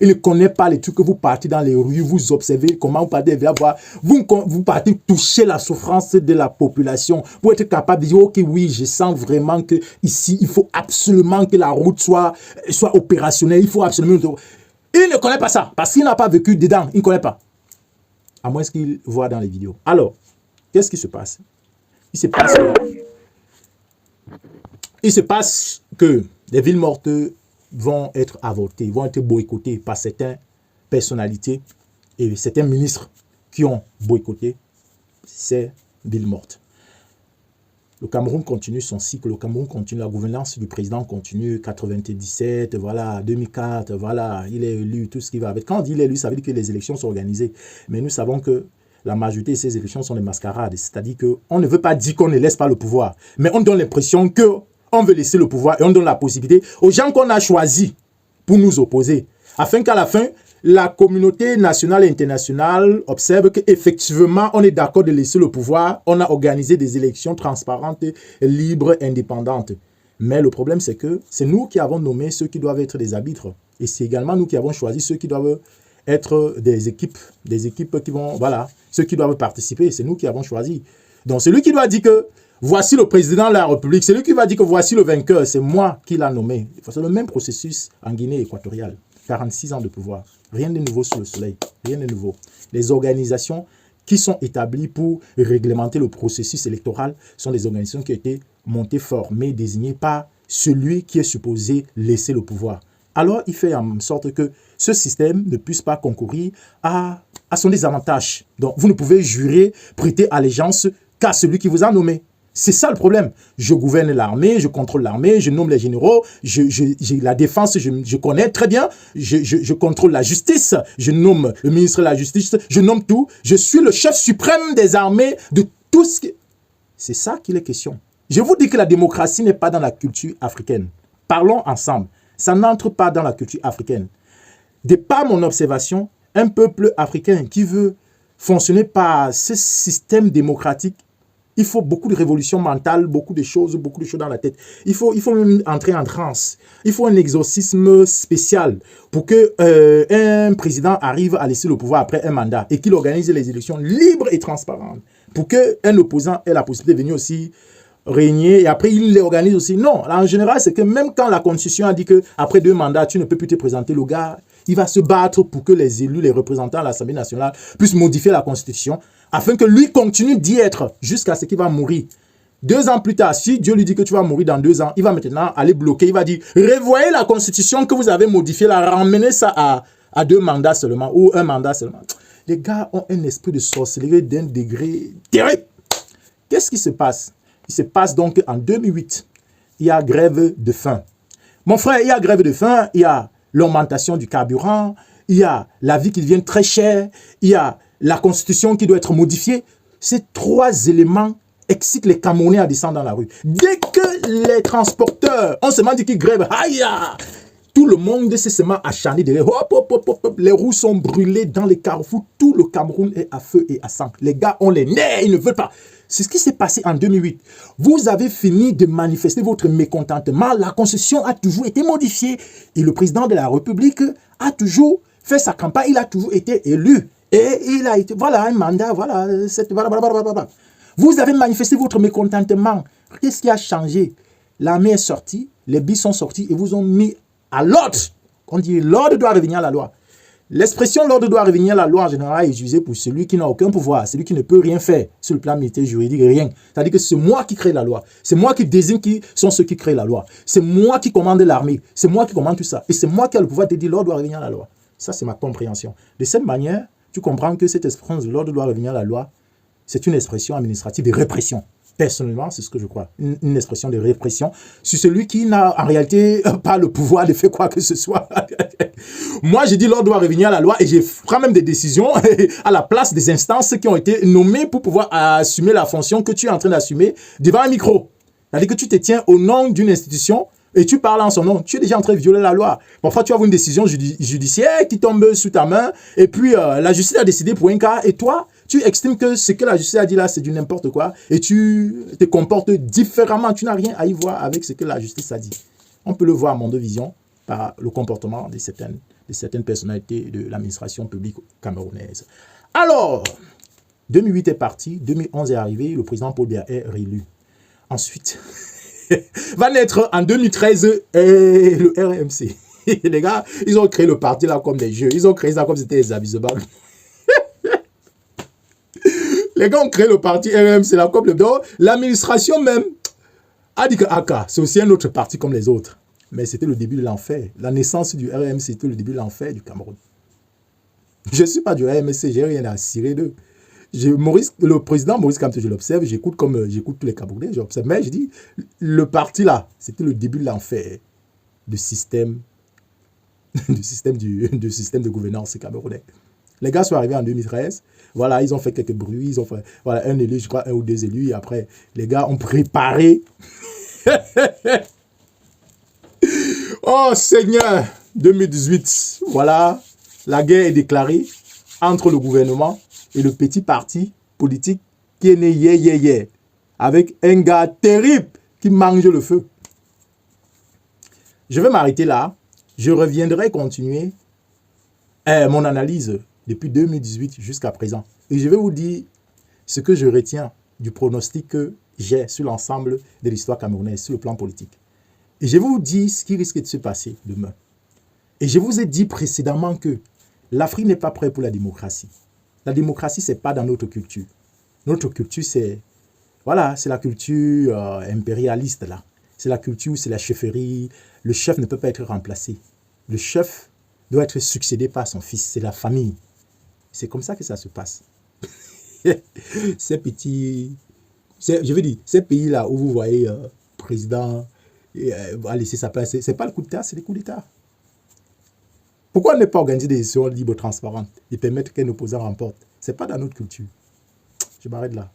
Il ne connaît pas les trucs que vous partez dans les rues, vous observez comment vous partez, vous partez toucher la souffrance de la population pour être capable de dire, ok, oui, je sens vraiment que ici, il faut absolument que la route soit opérationnelle, il faut absolument... Il ne connaît pas ça, parce qu'il n'a pas vécu dedans, il ne connaît pas. À moins qu'il voit dans les vidéos. Alors, qu'est-ce qui se passe? Il se passe que les villes mortes vont être avortées, vont être boycottées par certaines personnalités et certains ministres qui ont boycotté ces villes mortes. Le Cameroun continue son cycle, le Cameroun continue, la gouvernance du président continue, 97, voilà, 2004, voilà, il est élu, tout ce qui va avec. Quand on dit il est élu, ça veut dire que les élections sont organisées. Mais nous savons que la majorité de ces élections sont des mascarades, c'est-à-dire qu'on ne veut pas dire qu'on ne laisse pas le pouvoir, mais on donne l'impression qu'on veut laisser le pouvoir et on donne la possibilité aux gens qu'on a choisis pour nous opposer, afin qu'à la fin, la communauté nationale et internationale observe qu'effectivement, on est d'accord de laisser le pouvoir, on a organisé des élections transparentes, libres, indépendantes. Mais le problème, c'est que c'est nous qui avons nommé ceux qui doivent être des arbitres, et c'est également nous qui avons choisi ceux qui doivent être des équipes qui vont, voilà, ceux qui doivent participer, c'est nous qui avons choisi. Donc, celui qui doit dire que voici le président de la République, celui qui va dire que voici le vainqueur, c'est moi qui l'a nommé. C'est le même processus en Guinée équatoriale. 46 ans de pouvoir. Rien de nouveau sous le soleil. Rien de nouveau. Les organisations qui sont établies pour réglementer le processus électoral sont des organisations qui ont été montées, formées, désignées par celui qui est supposé laisser le pouvoir. Alors, il fait en sorte que ce système ne puisse pas concourir à son désavantage. Donc, vous ne pouvez jurer, prêter allégeance qu'à celui qui vous a nommé. C'est ça le problème. Je gouverne l'armée, je contrôle l'armée, je nomme les généraux, j'ai la défense, je connais très bien, je contrôle la justice, je nomme le ministre de la Justice, je nomme tout. Je suis le chef suprême des armées, de tout ce qui... C'est ça qu'il est question. Je vous dis que la démocratie n'est pas dans la culture africaine. Parlons ensemble. Ça n'entre pas dans la culture africaine. De par mon observation, un peuple africain qui veut fonctionner par ce système démocratique, il faut beaucoup de révolution mentale, beaucoup de choses dans la tête. Il faut même entrer en transe. Il faut un exorcisme spécial pour que un président arrive à laisser le pouvoir après un mandat et qu'il organise les élections libres et transparentes. Pour qu'un opposant ait la possibilité de venir aussi régner et après il les organise aussi. Non, en général, c'est que même quand la Constitution a dit qu'après 2 mandats, tu ne peux plus te présenter, le gars, il va se battre pour que les élus, les représentants à l'Assemblée nationale puissent modifier la Constitution afin que lui continue d'y être jusqu'à ce qu'il va mourir. 2 ans plus tard, si Dieu lui dit que tu vas mourir dans 2 ans, il va maintenant aller bloquer, il va dire, revoyez la Constitution que vous avez modifiée, ramenez ça à 2 mandats seulement ou 1 mandat seulement. Les gars ont un esprit de sorcellerie d'un degré terrible. Qu'est-ce qui se passe? Il se passe donc en 2008, il y a grève de faim. Mon frère, il y a grève de faim, il y a l'augmentation du carburant, il y a la vie qui devient très chère, il y a la constitution qui doit être modifiée. Ces 3 éléments excitent les Camerounais à descendre dans la rue. Dès que les transporteurs ont seulement dit qu'ils grèvent, aïe, tout le monde s'est seulement acharné derrière. Hop, hop, hop, hop, hop. Les roues sont brûlées dans les carrefours. Tout le Cameroun est à feu et à sang. Les gars ont les nerfs, ils ne veulent pas. C'est ce qui s'est passé en 2008. Vous avez fini de manifester votre mécontentement. La Constitution a toujours été modifiée. Et le président de la République a toujours fait sa campagne. Il a toujours été élu. Et il a été, voilà, un mandat, voilà, voilà. Vous avez manifesté votre mécontentement. Qu'est-ce qui a changé? L'armée est sortie, les bis sont sortis et vous ont mis à l'ordre. On dit l'ordre doit revenir à la loi. L'expression l'ordre doit revenir à la loi en général est utilisée pour celui qui n'a aucun pouvoir, celui qui ne peut rien faire sur le plan militaire, juridique, rien. C'est-à-dire que c'est moi qui crée la loi. C'est moi qui désigne qui sont ceux qui créent la loi. C'est moi qui commande l'armée. C'est moi qui commande tout ça. Et c'est moi qui ai le pouvoir de dire l'ordre doit revenir à la loi. Ça, c'est ma compréhension. De cette manière, tu comprends que cette expression de l'ordre doit revenir à la loi, c'est une expression administrative de répression. Personnellement, c'est ce que je crois. Une expression de répression sur celui qui n'a en réalité pas le pouvoir de faire quoi que ce soit. Moi, j'ai dit l'ordre doit revenir à la loi et je prends même des décisions à la place des instances qui ont été nommées pour pouvoir assumer la fonction que tu es en train d'assumer devant un micro. C'est-à-dire que tu te tiens au nom d'une institution et tu parles en son nom. Tu es déjà en train de violer la loi. Parfois, tu as une décision judiciaire qui tombe sous ta main et puis la justice a décidé pour un cas et toi, tu estimes que ce que la justice a dit là, c'est du n'importe quoi et tu te comportes différemment. Tu n'as rien à y voir avec ce que la justice a dit. On peut le voir à Monde Vision. par le comportement de certaines personnalités de l'administration publique camerounaise. Alors, 2008 est parti, 2011 est arrivé, le président Paul Biya est réélu. Ensuite, va naître en 2013 le RMC. Les gars, ils ont créé le parti là comme des jeux. Ils ont créé ça comme si c'était des amusements. Les gars ont créé le parti RMC là comme le dos. L'administration même a dit que AK, c'est aussi un autre parti comme les autres. Mais c'était le début de l'enfer. La naissance du RMC, c'était le début de l'enfer du Cameroun. Je ne suis pas du RMC, j'ai rien à cirer d'eux. Le président Maurice Kamto, je l'observe, j'écoute comme j'écoute tous les Camerounais, j'observe. Mais je dis, le parti là, c'était le début de l'enfer du système, du système de gouvernance camerounais. Les gars sont arrivés en 2013, voilà, ils ont fait quelques bruits, ils ont fait, voilà, un élu, je crois, un ou deux élus, et après, les gars ont préparé. Oh Seigneur, 2018, voilà, la guerre est déclarée entre le gouvernement et le petit parti politique qui est né hier, avec un gars terrible qui mange le feu. Je vais m'arrêter là. Je reviendrai continuer mon analyse depuis 2018 jusqu'à présent. Et je vais vous dire ce que je retiens du pronostic que j'ai sur l'ensemble de l'histoire camerounaise, sur le plan politique. Et je vais vous dire ce qui risque de se passer demain. Et je vous ai dit précédemment que l'Afrique n'est pas prête pour la démocratie. La démocratie, ce n'est pas dans notre culture. Notre culture, c'est voilà, c'est la culture impérialiste, là. C'est la culture où c'est la chefferie. Le chef ne peut pas être remplacé. Le chef doit être succédé par son fils. C'est la famille. C'est comme ça que ça se passe. Ces petits... Je veux dire, ces pays-là où vous voyez président va laisser sa place, ce n'est pas le coup d'État, c'est le coup d'État. Pourquoi ne pas organiser des élections libres, transparentes et permettre qu'un opposant remporte? Ce n'est pas dans notre culture. Je m'arrête là.